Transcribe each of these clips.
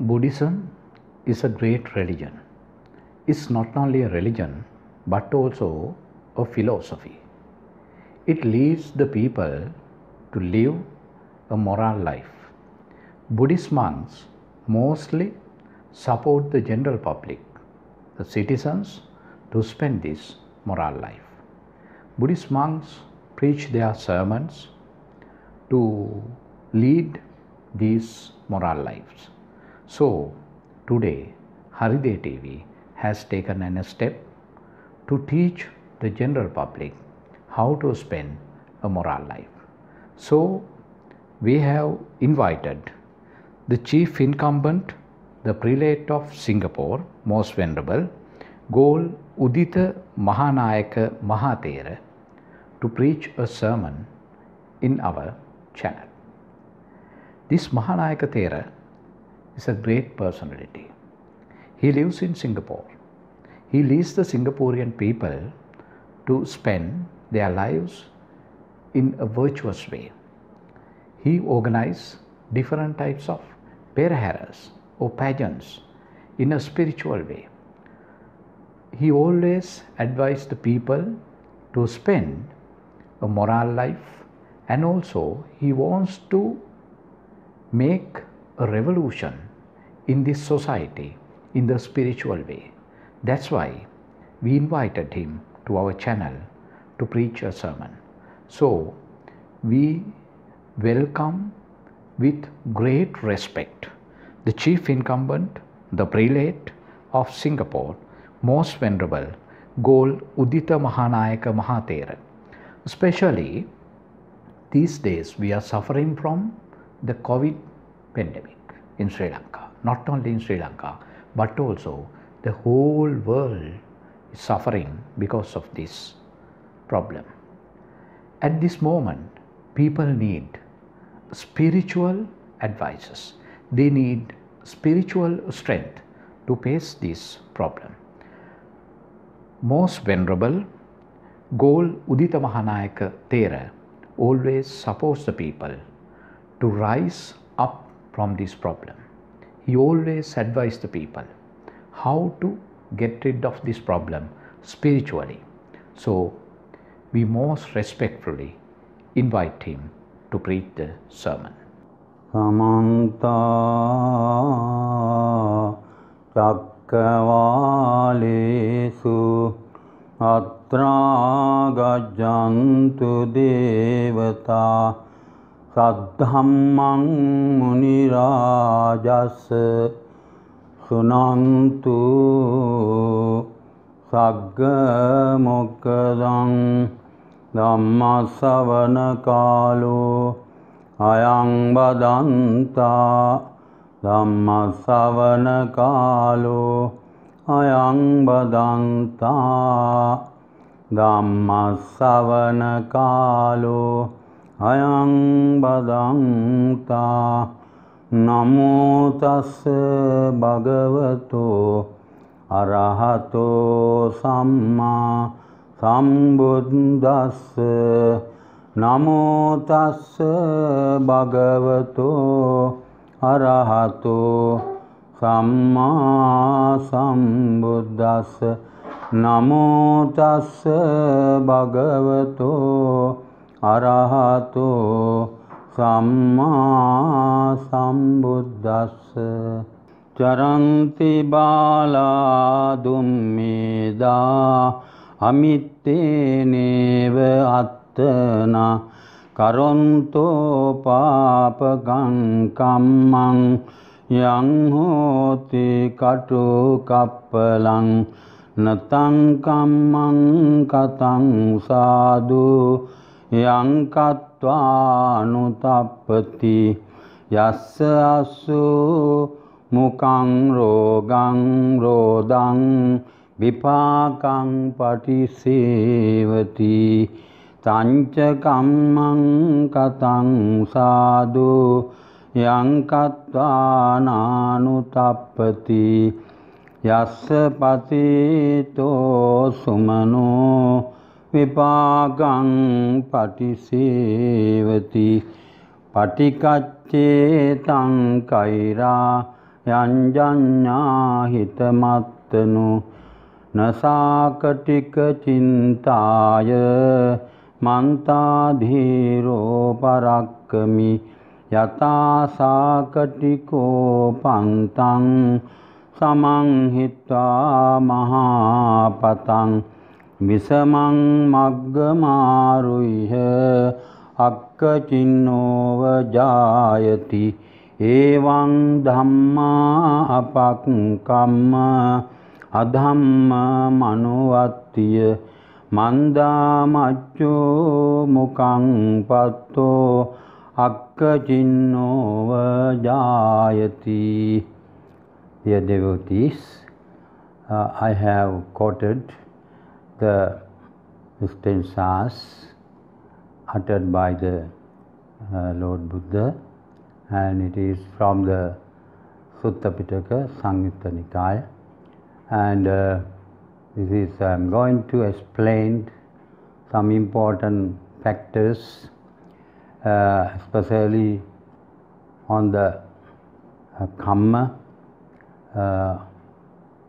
Buddhism is a great religion. It's not only a religion but also a philosophy. It leads the people to live a moral life. Buddhist monks mostly support the general public, the citizens, to spend this moral life. Buddhist monks preach their sermons to lead these moral lives. So today Hariday TV has taken a step to teach the general public how to spend a moral life. So we have invited the chief incumbent, the prelate of Singapore, Most Venerable Gol Udita Mahanayaka Mahathera, to preach a sermon in our channel. This Mahanayaka Thera is a great personality. He lives in Singapore. He leads the Singaporean people to spend their lives in a virtuous way. He organizes different types of peraharas or pageants in a spiritual way. He always advised the people to spend a moral life, and also he wants to make a revolution in this society in the spiritual way. That's why we invited him to our channel to preach a sermon. So we welcome with great respect the chief incumbent, the prelate of Singapore, Most Venerable Gol Udita Mahanayaka Mahathera. Especially these days we are suffering from the COVID pandemic in Sri Lanka. Not only in Sri Lanka but also the whole world is suffering because of this problem. At this moment, people need spiritual advices. They need spiritual strength to face this problem. Most Venerable Gol Udita Mahanayaka Thera always supports the people to rise up from this problem. He always advised the people how to get rid of this problem spiritually. So we most respectfully invite him to preach the sermon. Samanta Cakkavalesu Atra Gajjantu Devata Saddhammang Munirajas Sunantu Sagga Mokkadang Dhammasavana Kalo Ayang Badanta Dhammasavana Kalo Ayang Badanta Dhammasavana Kalo Ayang Badanta Namo Tassa Bhagavato Arahato Samma Sambuddhassa Namo Tassa Bhagavato Arahato Samma Sambuddhassa Namo Tassa Bhagavato Arahato Samma Sambuddhassa Charanti Bala Dummeda Amitteneva Attana Karonto Papakang Kammang Yang Hoti Katu Kappalang Natang Kammang Katang Sadhu Yang Katva Anutappati Yassa Asu Mukang Rogang Rodang Vipakang Patisevati Tanca Kammang Katang Sadhu Yang Katva Nanutappati Yassa Patito Sumano Vipakang Patisevati Patikacce Tang Kaira යංජඤ්ඤා හිතමත්තනු නසාකටික චින්තාය මන්තා ධීරෝ පරක්කමි යතා සාකටිකෝ පන්තං සමං හිත්වා මහාපතං විසමං මග්ගමාරුයිහ අක්කචින්නෝව ජායති එවං ධම්මා අපක්කම්ම අධම්ම මනෝවත්තිය මන්දාමච්චෝ මුකං පත්තෝ අක්කචින්නෝව ජායති. Dear devotees, I have quoted the stanzas uttered by the Lord Buddha, and it is from the Sutta Pitaka, Samyutta Nikaya, and this is I am going to explain some important factors, especially on the kamma,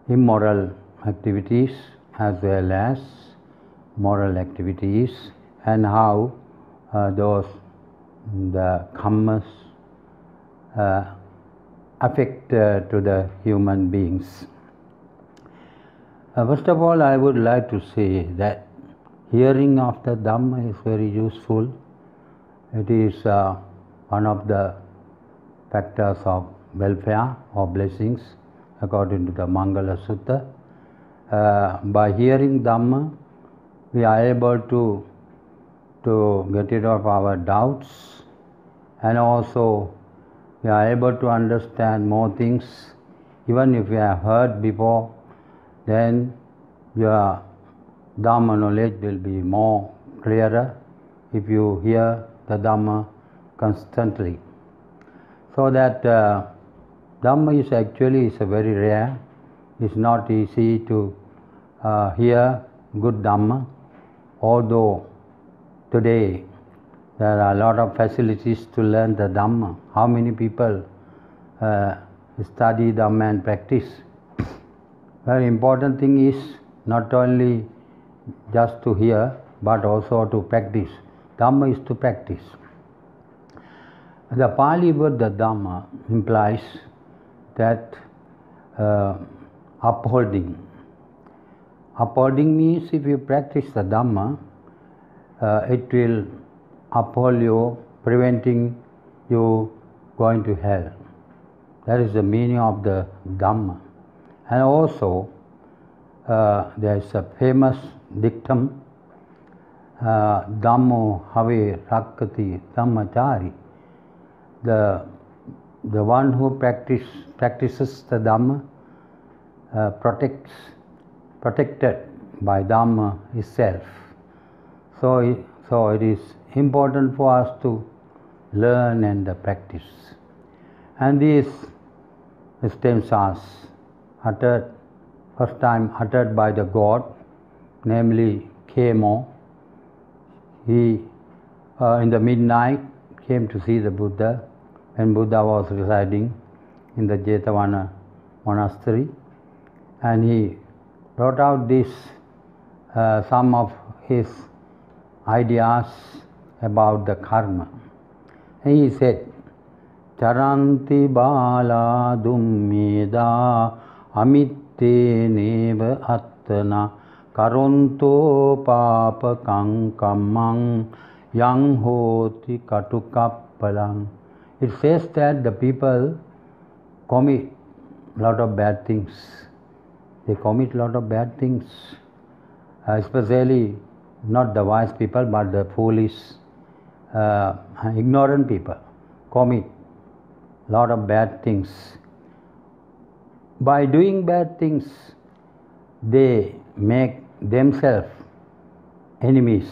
immoral activities as well as moral activities, and how the kammas affect to the human beings. First of all, I would like to say that hearing of the Dhamma is very useful. It is one of the factors of welfare or blessings according to the Mangala Sutta. By hearing Dhamma, we are able to get rid of our doubts, and also we are able to understand more things. Even if we have heard before, then your Dhamma knowledge will be more clearer if you hear the Dhamma constantly. So that Dhamma is actually a very rare. It's not easy to hear good Dhamma, although today there are a lot of facilities to learn the Dhamma. How many people study Dhamma and practice? Very important thing is not only just to hear, but also to practice. Dhamma is to practice. The Pali word the Dhamma implies that upholding. Upholding means if you practice the Dhamma, it will uphold you, preventing you going to hell. That is the meaning of the Dhamma. And also, there is a famous dictum, Dhammo have rakkati dhammachari. The one who practices the Dhamma protected by Dhamma itself. So it is important for us to learn and practice. And these stanzas first time uttered by the god, namely Khemo. He in the midnight came to see the Buddha when Buddha was residing in the Jetavana monastery, and he brought out some of his ideas about the karma. And he said, Charanti bala dummeda amitte neva attana karonto papakang kammang yang hoti katukappalang. It says that the people commit a lot of bad things. They commit a lot of bad things, especially not the wise people, but the foolish, ignorant people commit a lot of bad things. By doing bad things, they make themselves enemies.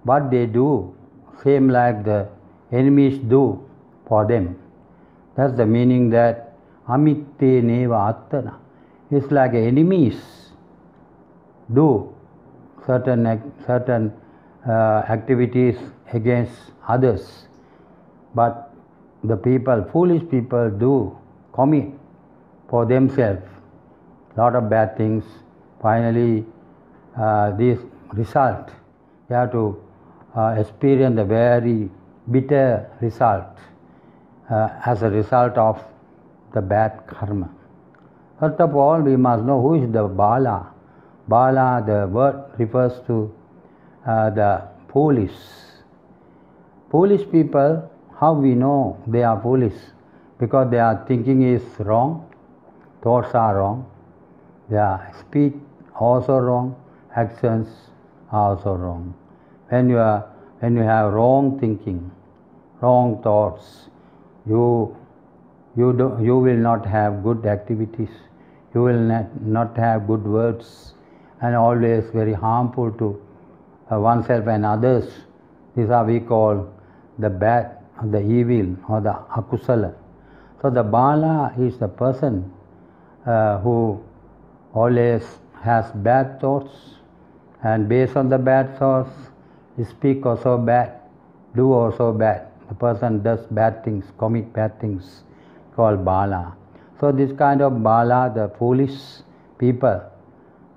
What they do, same like the enemies do for them. That's the meaning that amitte neva attana. It's like enemies do certain activities against others, but the people, foolish people do commit for themselves lot of bad things. Finally, this result, you have to experience a very bitter result as a result of the bad karma. First of all, we must know who is the Bala. Bala, the word refers to the foolish. Foolish people, how we know they are foolish? Because their thinking is wrong, thoughts are wrong, their speech also wrong, actions are also wrong. When you have wrong thinking, wrong thoughts, you will not have good activities, you will not have good words, and always very harmful to oneself and others. These are we call the bad, the evil, or the akusala. So the Bala is the person who always has bad thoughts, and based on the bad thoughts, speak also bad, do also bad. The person does bad things, commit bad things, called Bala. So this kind of Bala, the foolish people,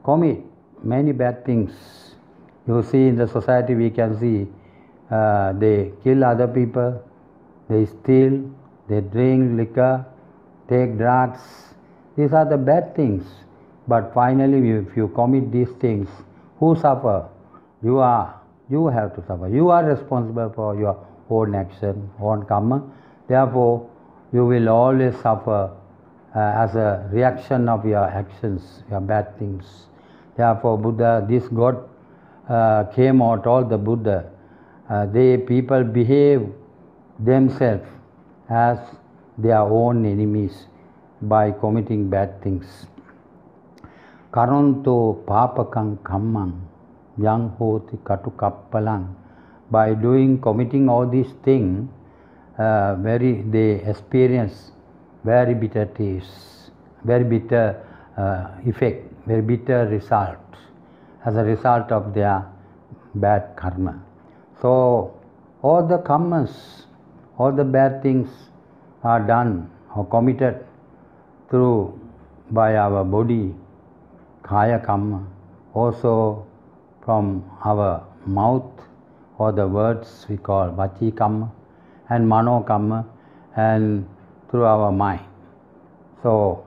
commit many bad things. You see in the society, we can see they kill other people, they steal, they drink liquor, take drugs. These are the bad things. But finally, if you commit these things, who suffer? You have to suffer. You are responsible for your own action, own karma. Therefore, you will always suffer as a reaction of your actions, your bad things. Therefore, Buddha, this God came out, all the Buddha, people behave themselves as their own enemies by committing bad things. Karanto papakang kammang yang hoti katukappalang. By committing all these things, they experience very bitter taste, very bitter effect, very bitter result as a result of their bad karma. So all the karmas, all the bad things are done or committed by our body, kaya karma, also from our mouth or the words we call vachi karma, and mano karma, and through our mind. So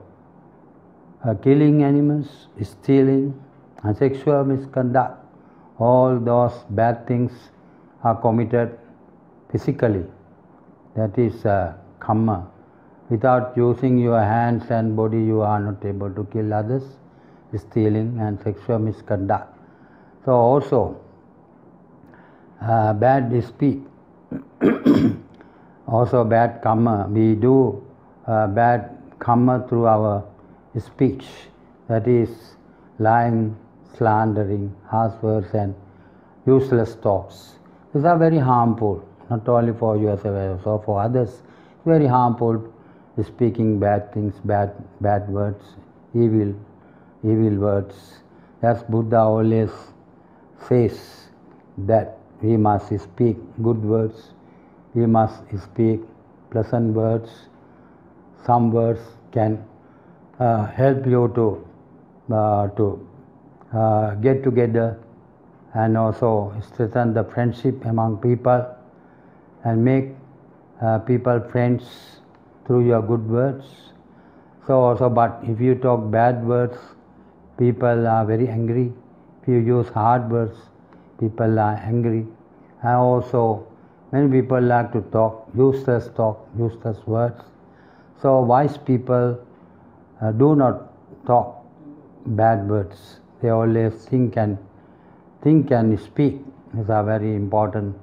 killing animals, stealing, and sexual misconduct, all those bad things are committed physically. That is karma. Without using your hands and body, you are not able to kill others, stealing and sexual misconduct. So also bad speech, also bad karma. We do bad karma through our speech, that is lying, slandering, harsh words and useless thoughts. These are very harmful, not only for yourself, also for others. Very harmful, speaking bad things, bad words, evil words. As Buddha always says that we must speak good words, we must speak pleasant words. Some words can help you to get together and also strengthen the friendship among people and make people friends through your good words. So also, but if you talk bad words, people are very angry. If you use hard words, people are angry. And also, many people like to talk useless words. So wise people do not talk bad words. They always think and speak. These are very important.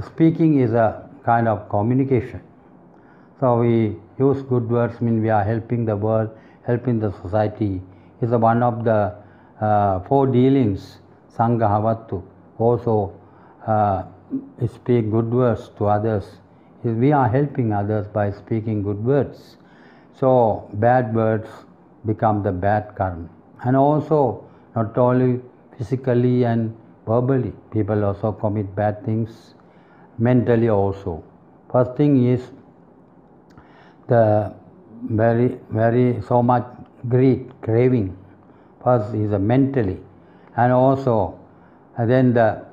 Speaking is a kind of communication. So we use good words, mean we are helping the world, helping the society. It's one of the four dealings, Sangha Havattu. Also speak good words to others. We are helping others by speaking good words. So bad words become the bad karma. And also not only physically and verbally, people also commit bad things, mentally also. First thing is the very so much greed, craving. First is mentally, and also then the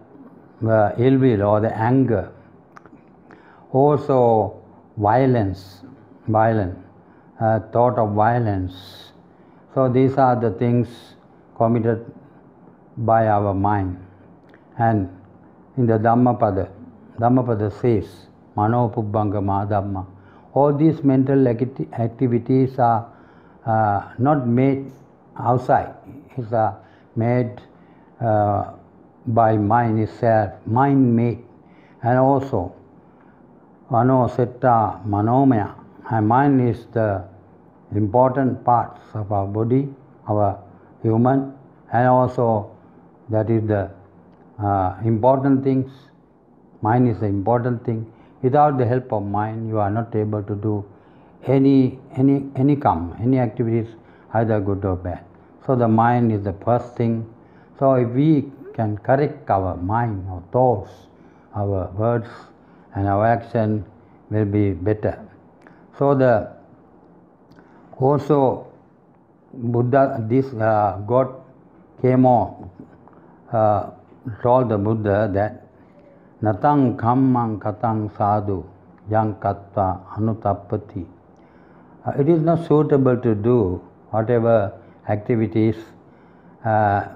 ill will or the anger. Also violence, thought of violence. So these are the things committed by our mind. And in the Dhammapada says, Mano Pubbangama Dhamma. All these mental activities are not made outside. It's made by mind itself, mind made. And also, Mano Setta Manomaya. And mind is the important parts of our body, our human, and also that is the important things. Mind is the important thing. Without the help of mind, you are not able to do any activities, either good or bad. So the mind is the first thing. So if we can correct our mind, our thoughts, our words, and our action will be better. So also Buddha, this God came on, told the Buddha that Natang kammang katang sadhu yang katta anutappati. It is not suitable to do whatever activities that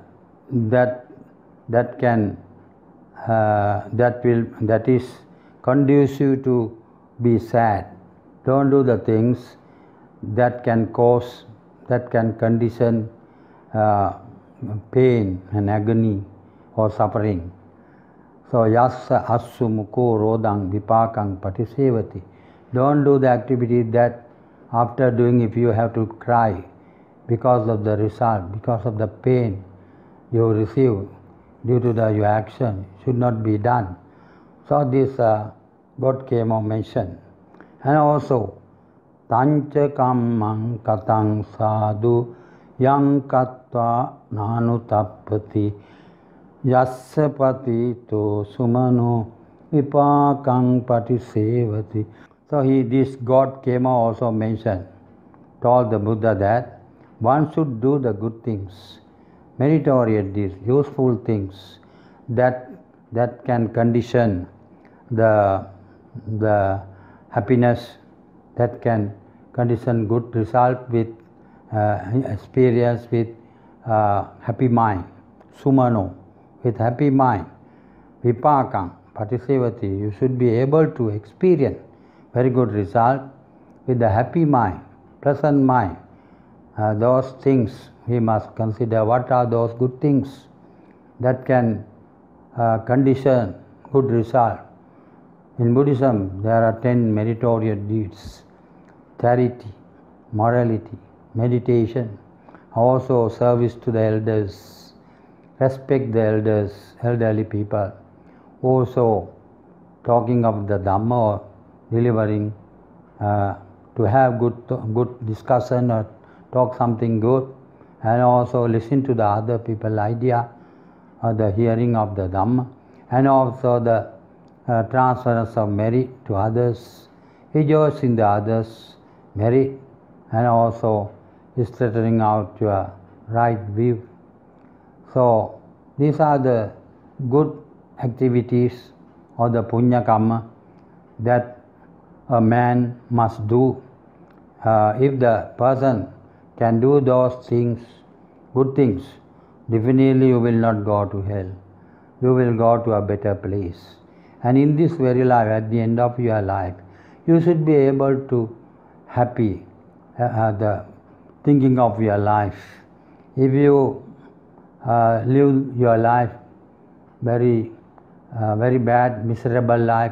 is conducive to be sad. Don't do the things that can cause, that can condition pain and agony or suffering. So yassa assu mukho rodang vipakang patisevati. Don't do the activity that after doing, if you have to cry because of the result, because of the pain you receive due to your action, should not be done. So this God came on mention. And also tancha kammang katang sadhu yang kattva nanutappati yassapati to sumano vipakang patisevati. So this God came also mentioned, told the Buddha that one should do the good things, meritorious deeds, useful things that can condition the happiness, that can condition good result with experience with happy mind, sumano, with happy mind, vipakam, patisevati. You should be able to experience very good result with the happy mind, pleasant mind. Those things we must consider. What are those good things that can condition good result? In Buddhism, there are 10 meritorious deeds: charity, morality, meditation, also service to the elders, respect the elders, elderly people, also talking of the Dhamma or delivering, to have good discussion or talk something good, and also listen to the other people's idea or the hearing of the Dhamma, and also the transference of merit to others, rejoice in the others' merit, and also straightening out your right view. So these are the good activities or the punya karma that a man must do. If the person can do those things, good things, definitely you will not go to hell. You will go to a better place. And in this very life, at the end of your life, you should be able to happy the thinking of your life. If you live your life very bad, miserable life,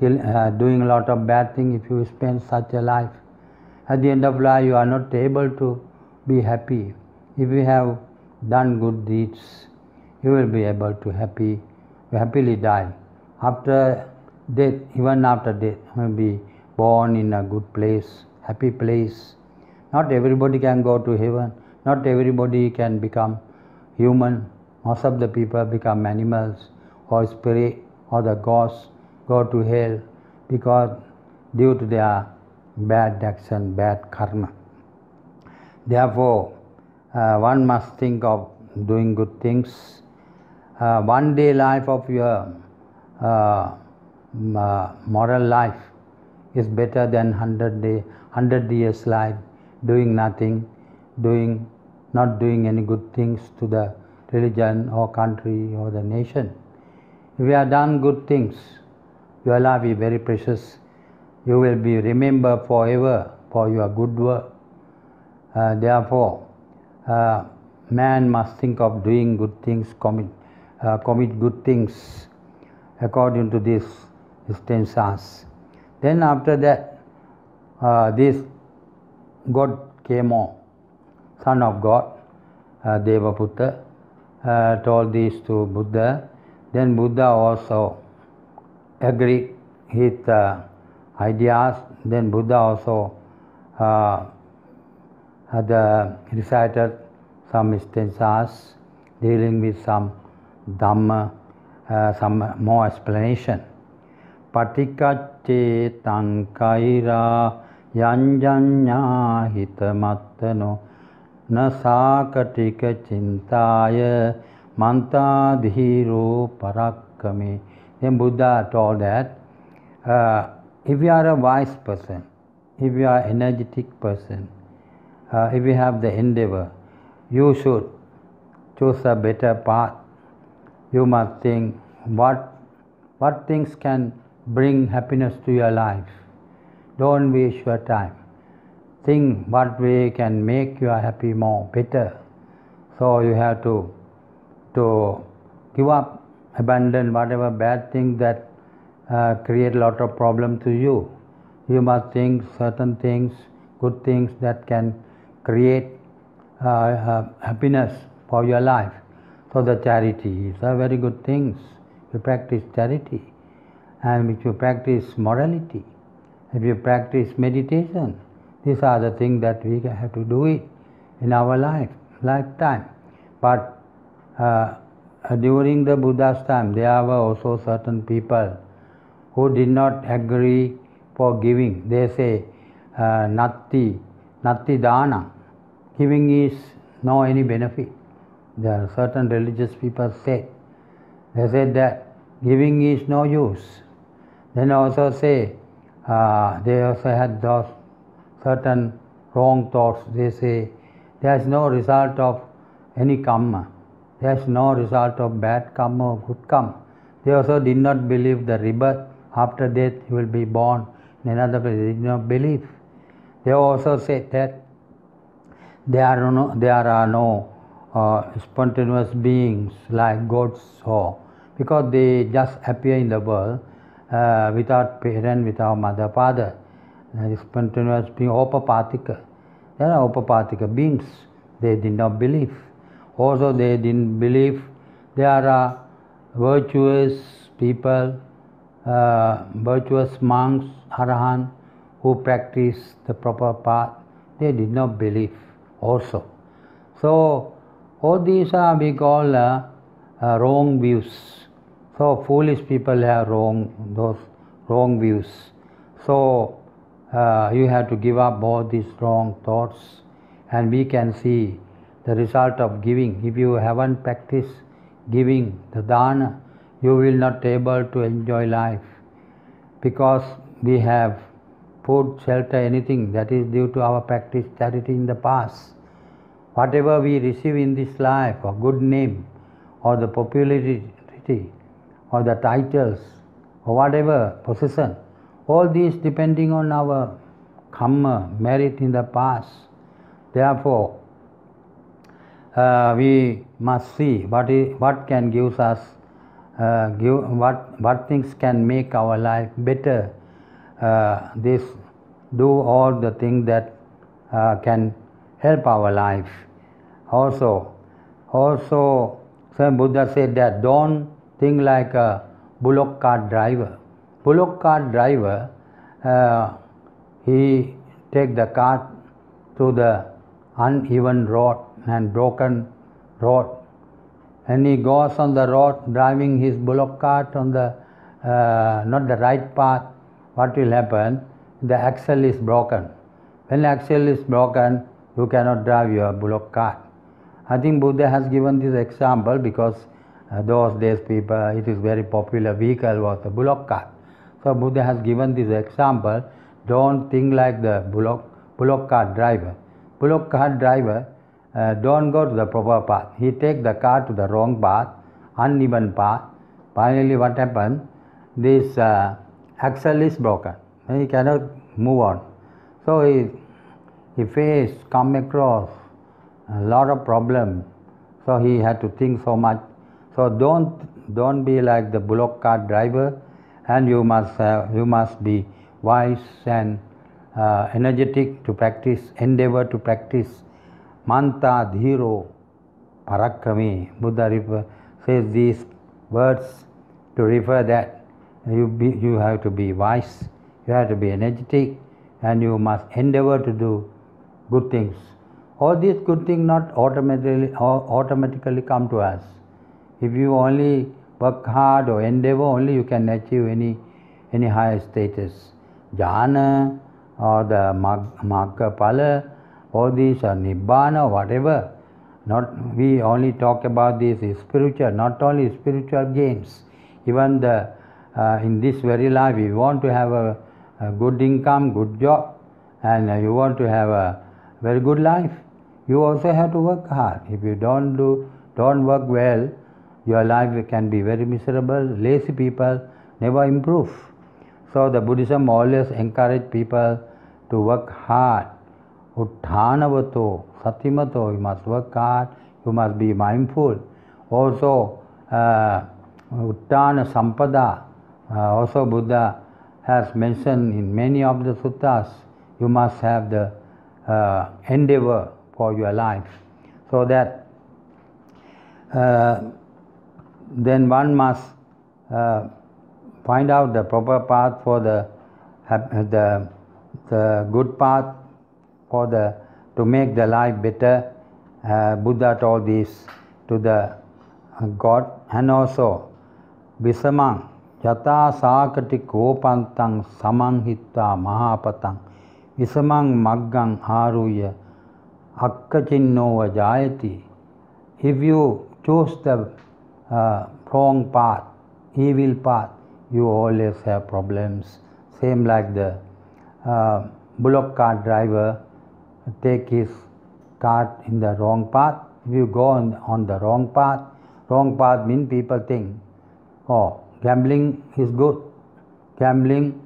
doing a lot of bad things, if you spend such a life, at the end of life you are not able to be happy. If you have done good deeds, you will be able to happily die. After death, even after death, you will be born in a good place, happy place. Not everybody can go to heaven. Not everybody can become human. Most of the people become animals or spirit or the ghosts go to hell because due to their bad action, bad karma. Therefore, one must think of doing good things. One day life of your moral life is better than 100 years life doing nothing, not doing any good things to the religion or country or the nation. If you have done good things, your life is very precious. You will be remembered forever for your good work. Therefore, man must think of doing good things, commit good things according to these stanzas. Then after that, this God came on, son of God, Devaputta, told this to Buddha. Then Buddha also agreed his ideas. Then Buddha also had recited some stanzas dealing with some Dhamma, some more explanation. Patikacce tankaira yanjanya hitamattano nasakatika cintaya mantadhiro parakkame. Then Buddha told that if you are a wise person, if you are an energetic person, if you have the endeavor, you should choose a better path. You must think what things can bring happiness to your life. Don't waste your time. Think what way can make you happy more, better. So you have to give up, abandon whatever bad things that create a lot of problem to you. You must think certain things, good things that can create happiness for your life. So the charity is a very good things. You practice charity, and if you practice morality, if you practice meditation, these are the things that we have to do it in our lifetime. But during the Buddha's time, there were also certain people who did not agree for giving. They say natti dana. Giving is no any benefit. There are certain religious people they said that giving is no use. Then also say they also had those certain wrong thoughts. They say there is no result of any karma. There is no result of bad karma or good karma. They also did not believe the rebirth. After death you will be born in another place. They did not believe. They also said that there are no spontaneous beings like gods, or because they just appear in the world without parent, without mother, father. Spontaneous being, Upapatika. There are Upapatika beings. They did not believe. Also they didn't believe there are virtuous people, virtuous monks, arahant, who practice the proper path. They did not believe also. So all these are we call wrong views. So foolish people have those wrong views. So you have to give up all these wrong thoughts, and we can see the result of giving. If you haven't practiced giving the dana, you will not be able to enjoy life, because we have food, shelter, anything that is due to our practice charity in the past. Whatever we receive in this life, or good name, or the popularity, or the titles, or whatever possession, all these depending on our karma, merit in the past. Therefore, we must see what can give us, what things can make our life better. Do all the things that can help our life. Also, Buddha said that don't think like a bullock cart driver. Bullock cart driver, he take the cart through the uneven road and broken road, and he goes on the road driving his bullock cart on the not the right path, what will happen? The axle is broken. When axle is broken, you cannot drive your bullock cart. I think Buddha has given this example because those days people, it is very popular vehicle was the bullock cart. So Buddha has given this example. Don't think like the bullock cart driver. Bullock cart driver don't go to the proper path. He take the cart to the wrong path, uneven path. Finally what happened? This axle is broken. He cannot move on. So he come across a lot of problems. So he had to think so much. So don't be like the bullock cart driver, and you must be wise and energetic to practice, endeavor to practice manta dhiro parakrami. Buddha says these words to refer that you have to be wise, you have to be energetic, and you must endeavor to do good things. All these good things not automatically come to us. If you only work hard or endeavor, only you can achieve any higher status. Jhana or the Magga Phala, all these are Nibbana, whatever. We only talk about this is spiritual, not only spiritual gains. Even in this very life, you want to have a good income, good job, and you want to have a very good life, you also have to work hard. If you don't work well, your life can be very miserable. Lazy people never improve. So the Buddhism always encourage people to work hard. Uttanavato, satimato, you must work hard, you must be mindful. Also, Uttana Sampada, also Buddha has mentioned in many of the suttas, you must have the endeavor for your life, so that then one must find out the proper path for the good path to make the life better. Buddha told this to the God, and also Visamang Yata Sakati Kopantang Samanghitta Mahapatang Visamang Maggang Aruya Akkachinno Vajayati. If you choose the wrong path, evil path, you always have problems. Same like the bullock cart driver take his cart in the wrong path. If you go on the wrong path means people think, oh, gambling is good. Gambling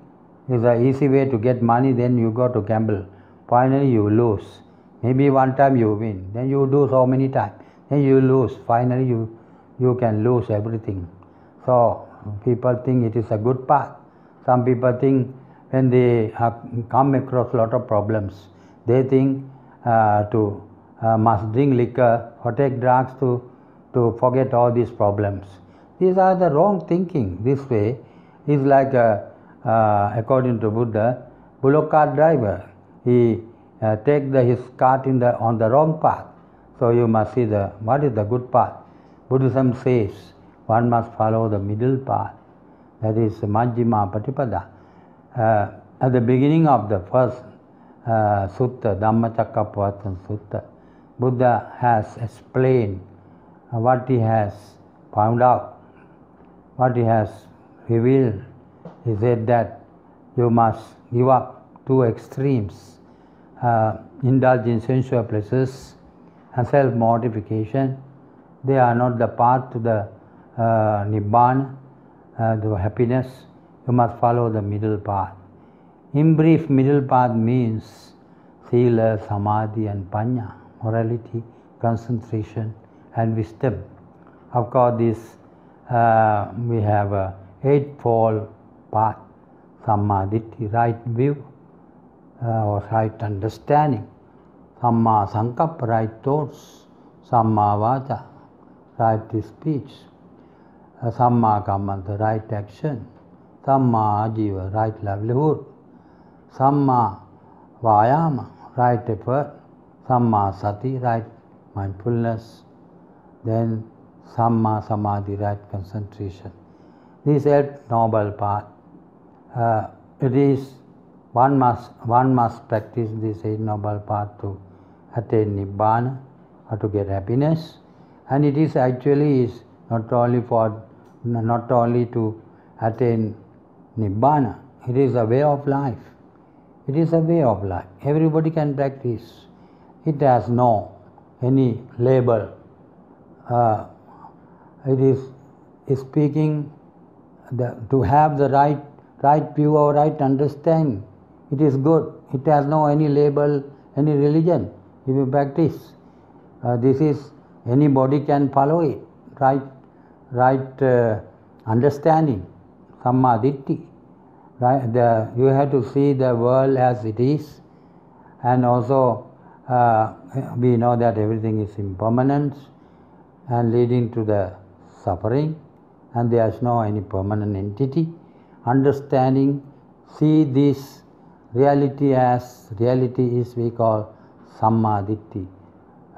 is an easy way to get money, then you go to gamble. Finally you lose. Maybe one time you win, then you do so many times, then you lose. Finally you can lose everything. So people think it is a good path. Some people think when they come across a lot of problems, they think must drink liquor or take drugs to forget all these problems. These are the wrong thinking. This way is like according to Buddha, bullock cart driver. He take his cart on the wrong path. So you must see what is the good path. Buddhism says one must follow the middle path. That is Majjhima Patipada. At the beginning of the first sutta, Dhammacakkappavattana Sutta, Buddha has explained what he has found out, what he has revealed. He said that you must give up two extremes, indulge in sensual pleasures and self-mortification. They are not the path to the Nibbana, to happiness. You must follow the middle path. In brief, middle path means Sila, Samadhi and Panya, morality, concentration and wisdom. Of course, this we have a eightfold path: Samma Ditti, right view or right understanding; Samma Sankappa, right thoughts; Samma Vaca, right speech; Samma Kammanta, right action; Samma Ajiva, right livelihood; Samma Vayama, right effort; Samma Sati, right mindfulness; then Samma Samadhi, right concentration. This Eighth Noble Path. It is one must practice this Eighth Noble Path to attain Nibbana or to get happiness, and it is actually not only to attain Nibbana. It is a way of life. It is a way of life. Everybody can practice. It has no any label. It is speaking to have the right view or right understanding. It is good. It has no any label, any religion. If you practice, this is anybody can follow it. Right understanding, Sammaditthi. Right, you have to see the world as it is, and also we know that everything is impermanent and leading to the suffering, and there is no any permanent entity. Understanding, see this reality as reality is, we call Sammaditthi.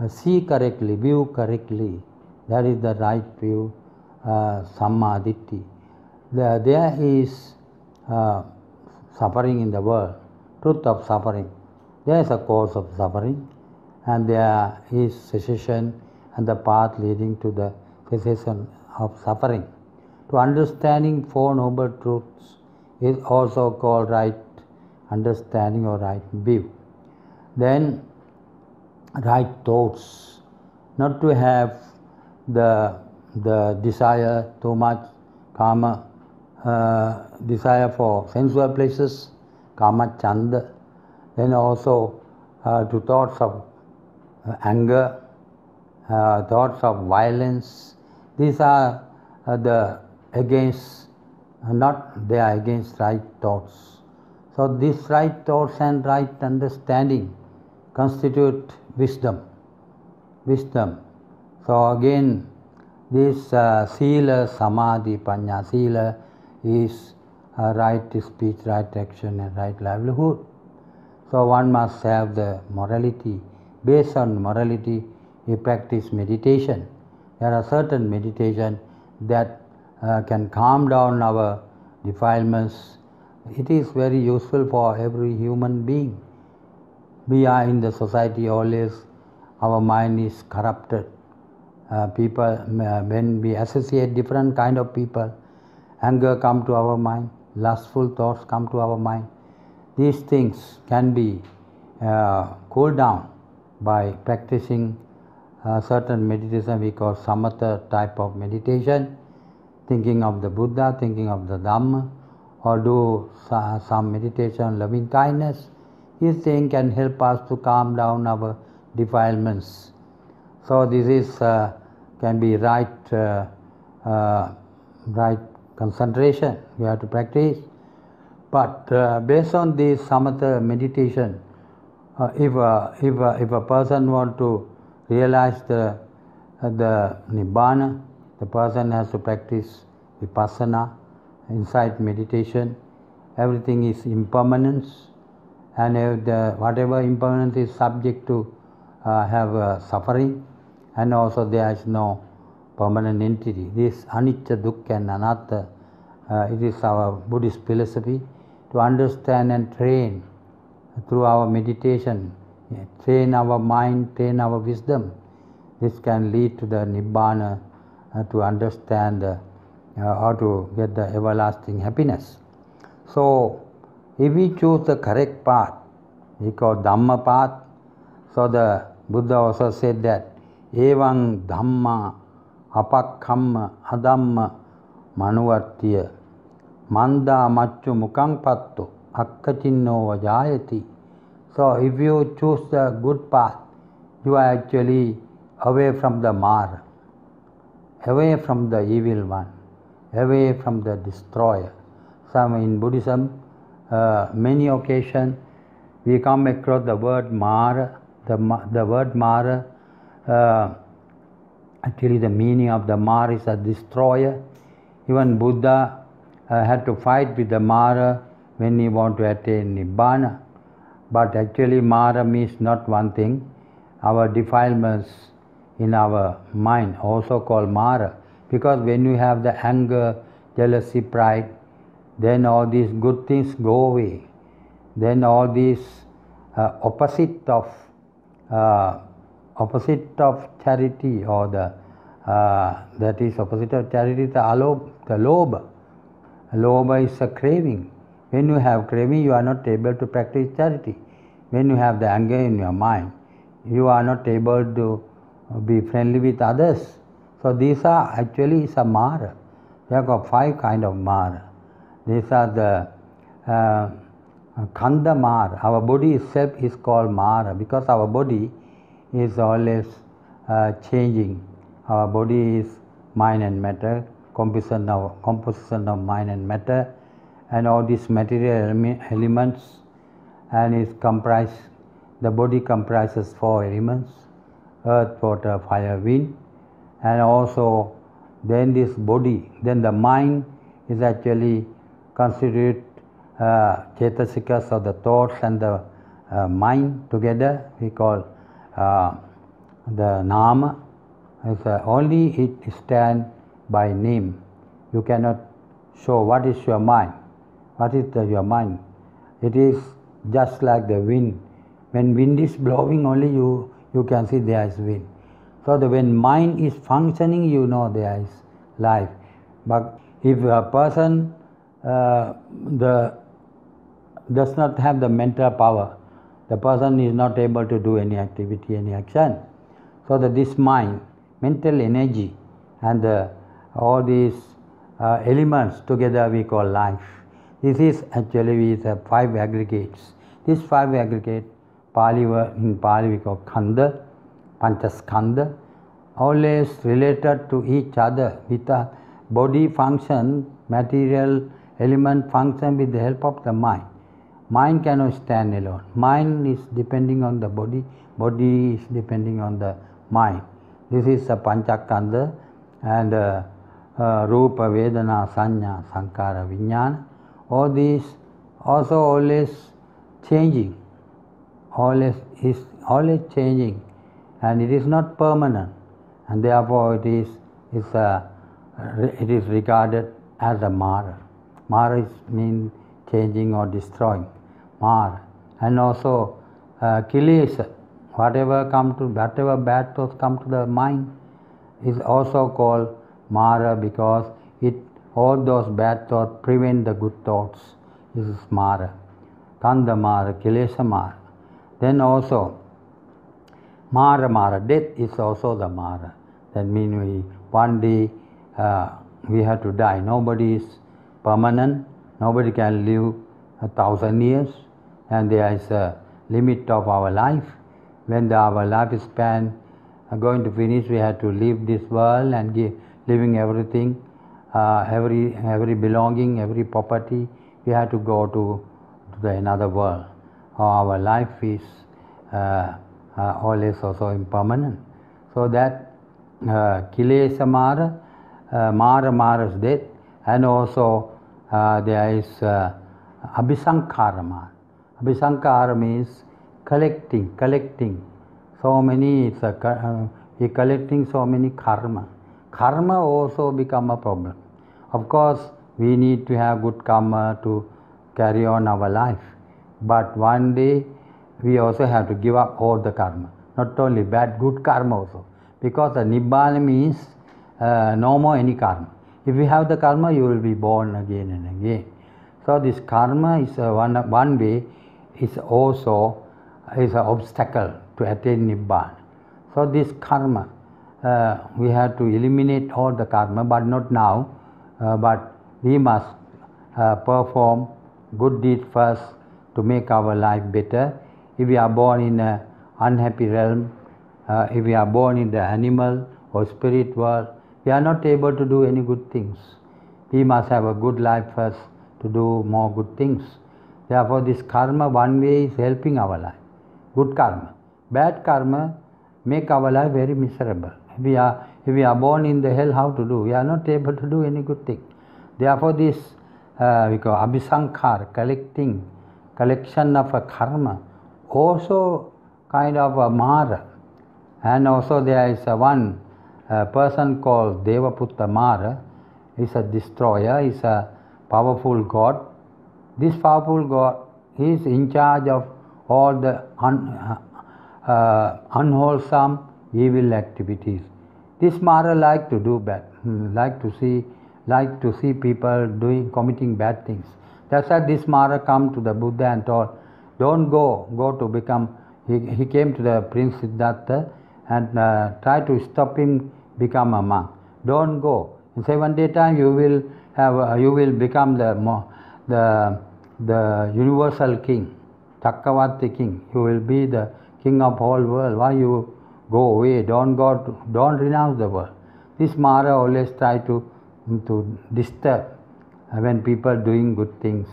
See correctly, view correctly, that is the right view, Sammaditthi. There is suffering in the world, truth of suffering. There is a cause of suffering, and there is cessation and the path leading to the cessation of suffering. To understanding Four Noble Truths is also called right understanding or right view. Then right thoughts, not to have the desire too much, kama, desire for sensual pleasures, kama chanda, then also to thoughts of anger, thoughts of violence. These are they are against right thoughts. So these right thoughts and right understanding constitute wisdom. So again, this sila, samadhi, panya. Sila is right speech, right action, and right livelihood. So one must have the morality. Based on morality, we practice meditation. There are certain meditation that can calm down our defilements. It is very useful for every human being. We are in the society always, our mind is corrupted. People, when we associate different kind of people, anger come to our mind, lustful thoughts come to our mind. These things can be cooled down by practicing certain meditation we call samatha type of meditation, thinking of the Buddha, thinking of the Dhamma, or do some meditation, loving kindness. These things can help us to calm down our defilements. So this is can be right concentration we have to practice. But based on this samatha meditation, if a person want to realize the nibbana, the person has to practice vipassana, insight meditation. Everything is impermanence, and whatever impermanence is subject to have suffering, and also there is no permanent entity. This anicca, dukkha and anatta, it is our Buddhist philosophy to understand and train through our meditation, train our mind, train our wisdom. This can lead to the nibbana, to understand how to get the everlasting happiness. So if we choose the correct path, we call Dhamma path. So the Buddha also said that evang dhamma apakkamma adhamma manuvartiya manda machu mukang patto akkachinno vajayati. So if you choose the good path, you are actually away from the Mara, away from the evil one, away from the destroyer. Some in Buddhism, many occasions we come across the word Mara. The word Mara, actually the meaning of the Mara is a destroyer. Even Buddha had to fight with the Mara when he wanted to attain Nibbana. But actually Mara means not one thing. Our defilements in our mind also called Mara. Because when you have the anger, jealousy, pride, then all these good things go away. Then all these opposite of charity, or that is opposite of charity, the lobha. Lobha is a craving. When you have craving, you are not able to practice charity. When you have the anger in your mind, you are not able to be friendly with others. So these are actually is a mara. There are 5 kind of mara. These are the Kanda Mara. Our body itself is called Mara because our body is always changing. Our body is mind and matter, composition of mind and matter, and all these material elements, and the body comprises 4 elements: earth, water, fire, wind, and also then this body, then the mind is actually constituted cetasikas, of the thoughts and the mind together. We call the nama. Only it stands by name. You cannot show what is your mind. What is your mind? It is just like the wind. When wind is blowing, only you can see there is wind. So when mind is functioning, you know there is life. But if a person does not have the mental power, the person is not able to do any activity, any action. So that this mind, mental energy, and all these elements together we call life. This is actually with 5 aggregates. These 5 aggregates, in Pali we call Khanda, Panchaskanda, always related to each other with a body function, material element function with the help of the mind. Mind cannot stand alone. Mind is depending on the body, body is depending on the mind. This is a Panchakanda, and Rupa, Vedana, Sanya, Sankara, Vijnana. All these also always changing, always changing, and it is not permanent, and therefore it is regarded as a Mara. Mara means changing or destroying. Mara. And also Kilesa, whatever bad thoughts come to the mind is also called Mara, because all those bad thoughts prevent the good thoughts. This is Mara. Kanda Mara, Kilesa Mara. Then also Mara, death is also the Mara. That means one day we have to die. Nobody is permanent. Nobody can live 1,000 years, and there is a limit of our life. When our lifespan is going to finish, we have to leave this world and leaving everything, every belonging, every property. We have to go to another world. Our life is always also impermanent. So that Kilesa Mara, Mara is death, and also there is Abhisankhara Mara. Abhisankhara means collecting so many, collecting so many karma. Karma also become a problem. Of course, we need to have good karma to carry on our life, but one day we also have to give up all the karma, not only bad, good karma also, because the Nibbana means no more any karma. If you have the karma, you will be born again and again. So this karma is one way, is also an obstacle to attain Nibbana. So this karma, we have to eliminate all the karma, but not now, but we must perform good deeds first to make our life better. If we are born in an unhappy realm, if we are born in the animal or spirit world, we are not able to do any good things. We must have a good life first to do more good things. Therefore, this karma one way is helping our life. Good karma. Bad karma make our life very miserable. If we are born in the hell, how to do? We are not able to do any good thing. Therefore, this we call Abhisankhara, collection of a karma, also kind of a Mara. And also there is one person called Devaputta Mara. is a destroyer, is a powerful god. This powerful god is in charge of all the unwholesome evil activities. This Mara like to do bad, like to see people committing bad things. That's why this Mara come to the Buddha and told, don't go to become. He came to the Prince Siddhartha and tried to stop him become a monk. Don't go. In 7 days time you will become the universal king, Chakravarti king. You will be the king of whole world. Why you go away? Don't renounce the world. This Mara always try to disturb when people doing good things.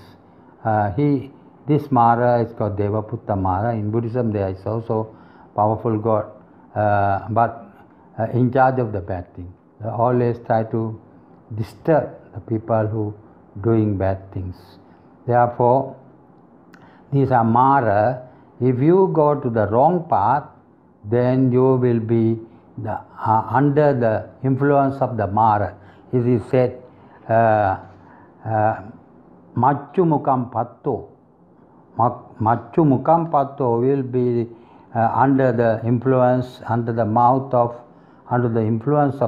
This Mara is called Devaputta Mara. In Buddhism there is also powerful god, but in charge of the bad thing. They always try to disturb the people who doing bad things. Therefore, these are Mara. If you go to the wrong path, then you will be under the influence of the Mara. It is said, Machu Mukam Patto. Machu Mukam Patto will be under the influence of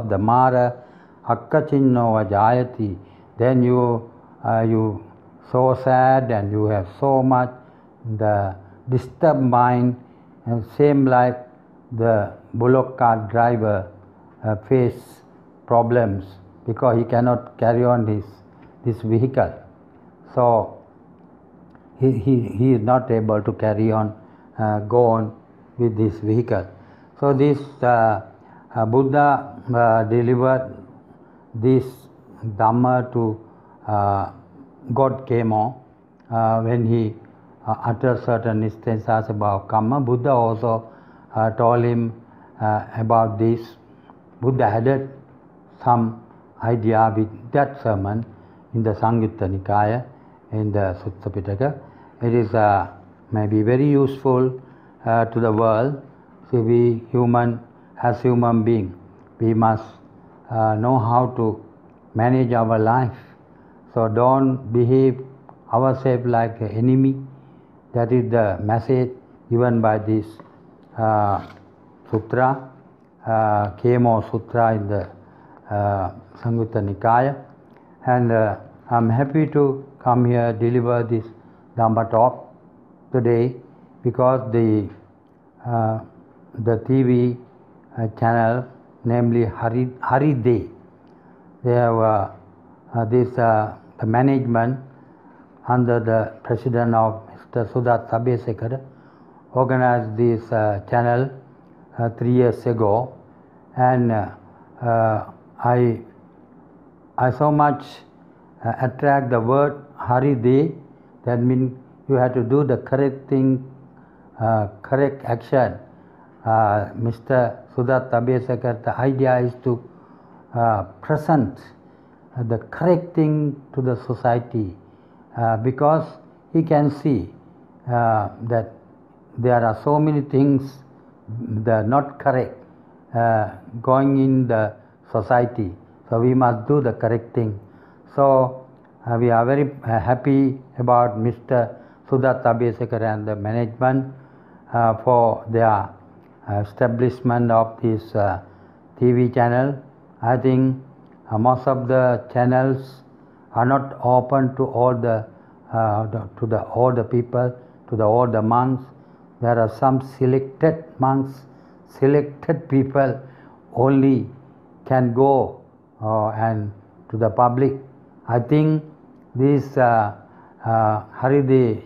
the Mara. Akkachinno Vajayati. Then you so sad and you have so much the disturbed mind, and same like the bullock cart driver face problems because he cannot carry on this vehicle. So he is not able to carry on, go on with this vehicle. So this Buddha delivered this Dhamma to God came on when he uttered certain instances about karma. Buddha also told him about this. Buddha added some idea with that sermon in the Samyutta Nikaya, in the Sutta Pitaka. It is maybe very useful to the world. So we as human being, we must know how to manage our life. So don't behave ourselves like an enemy. That is the message given by this sutra, Kemo Sutra in the Samyutta Nikaya. And I'm happy to come here deliver this Dhamma talk today because the TV channel, namely Hariday, they have the management under the president of Mr. Sudat Sabyasekara organized this channel 3 years ago, and I so much attract the word Hariday. That means you have to do the correct thing, correct action. Mr. Sudat Sabyasekara, the idea is to present the correct thing to the society because he can see that there are so many things that are not correct going in the society. So we must do the correct thing. So we are very happy about Mr. Sudat Sabyasekara and the management for their establishment of this TV channel. I think most of the channels are not open to all the people, to all the monks. There are some selected monks, selected people only can go and to the public. I think this Hariday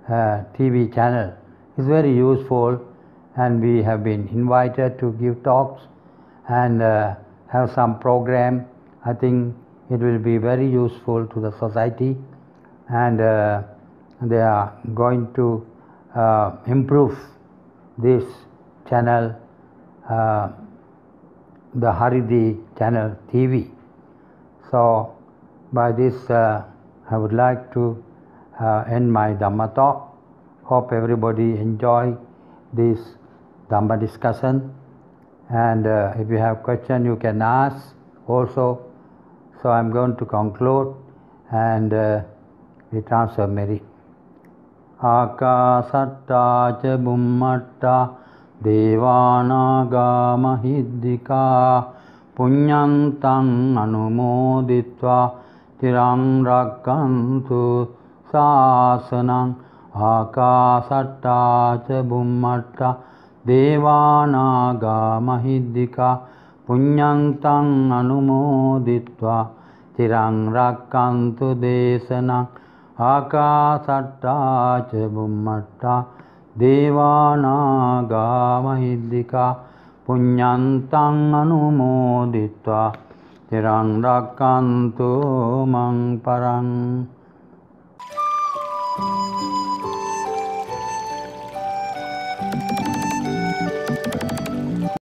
TV channel is very useful, and we have been invited to give talks and have some program. I think it will be very useful to the society, and they are going to improve this channel, the Hariday channel TV. So by this I would like to end my Dhamma talk. Hope everybody enjoy this Dhamma discussion, and if you have question you can ask also. So I am going to conclude and we transfer Mary. Akasatta ca bummatta devanaga mahiddika punyantang anumoditva tirang rakkantu sasanang. Akasatta ca bummatta devanaga mahiddika punyantang anumoditva tirang rakkantu desanang. Akasatta ca bummatta devanaga mahiddika punyantang anumoditva tirang rakkantu mang parang.